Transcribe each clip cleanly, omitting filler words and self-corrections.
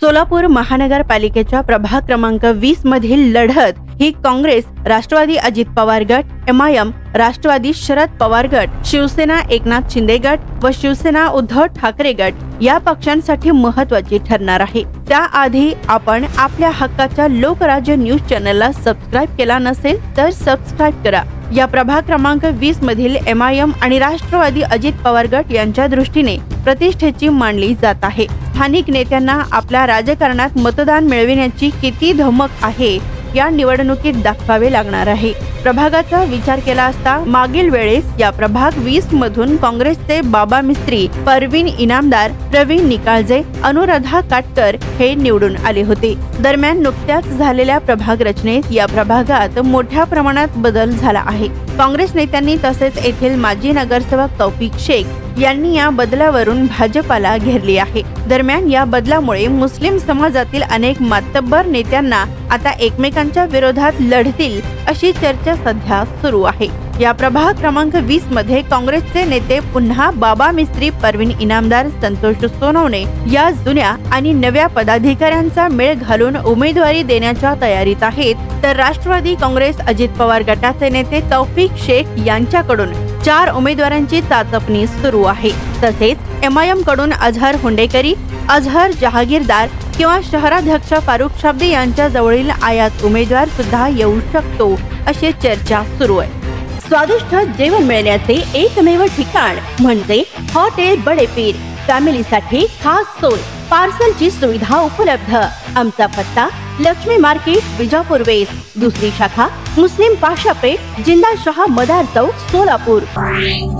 सोलापूर महानगरपालिकेच्या प्रभाग क्रमांक 20 मधील लढत ही काँग्रेस, राष्ट्रवादी अजित पवार गट, एमआयएम, राष्ट्रवादी शरद पवार गट, शिवसेना एकनाथ शिंदे गट व शिवसेना उद्धव ठाकरे गट या पक्षांसाठी महत्त्वाची ठरणार आहे। त्याआधी आपण आपल्या हक्काच्या लोकराज्य न्यूज चॅनलला सबस्क्राइब केला नसेल तर सबस्क्राइब करा। या प्रभाग क्रमांक 20 मधील एमआयएम आणि राष्ट्रवादी अजित पवार गट यांच्या दृष्टीने प्रतिष्ठेची मानली जात आहे। स्थानिक नेत्यांना आपल्या राजकारणात मतदान मिळविण्याची किती धमक आहे या निवडणुकीत दाखवावे लागणार आहे। प्रभागाचा विचार केला असता मागील वेळेस या प्रभाग 20 मधून काँग्रेसचे बाबा मिस्त्री, परवीन इनामदार, प्रवीण निकाळजे, अनुराधा काटकर हे निवडून आले होते। दरम्यान नुकत्याच झालेल्या प्रभाग रचनेत या प्रभागात मोठ्या प्रमाणात बदल झाला आहे। काँग्रेस नेत्यांनी तसेच येथील माजी नगरसेवक तौफिक शेख यांनी या बदलावरून भाजपाला घेरली आहे। दरम्यान या बदलामुळे मुस्लिम समाजातील अनेक मातब्बर नेत्यांना आता एकमेकांच्या विरोधात लढतील अशी चर्चा सध्या सुरू आहे। या प्रभाग क्रमांक 20 मध्ये काँग्रेसचे नेते पुन्हा बाबा मिस्त्री, परवीन इनामदार, संतोष सोनवणे या जुन्या आणि नव्या पदाधिकाऱ्यांचा मेळ घालून उमेदवारी देण्याच्या तयारीत आहेत, तर राष्ट्रवादी काँग्रेस अजित पवार गटाचे नेते तौफिक शेख यांच्याकडून 4 उमेदवारांची चाचपणी सुरू आहे। तसेच एमआयएम कडून अझहर हुंडेकरी, अझहर जहागीरदार किंवा शहराध्यक्ष फारुख शाब्दी यांच्या जवळील आयात उमेदवार सुद्धा येऊ शकतो अशी चर्चा सुरू आहे। स्वादिष्ट जेवण मिळण्याचे एकमेव ठिकाण म्हणजे हॉटेल बडे पीर। फॅमिलीसाठी खास सोय, पार्सलची सुविधा उपलब्ध। आमचा पत्ता लक्ष्मी मार्केट, विजापूर वेस्ट, दुसरी शाखा मुस्लिम पाशापेठ, जिंदा शाह मदार चौक, सोलापूर।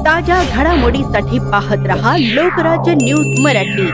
ताज्या घडामोडीसाठी पाहत रहा लोकराज्य न्यूज मराठी।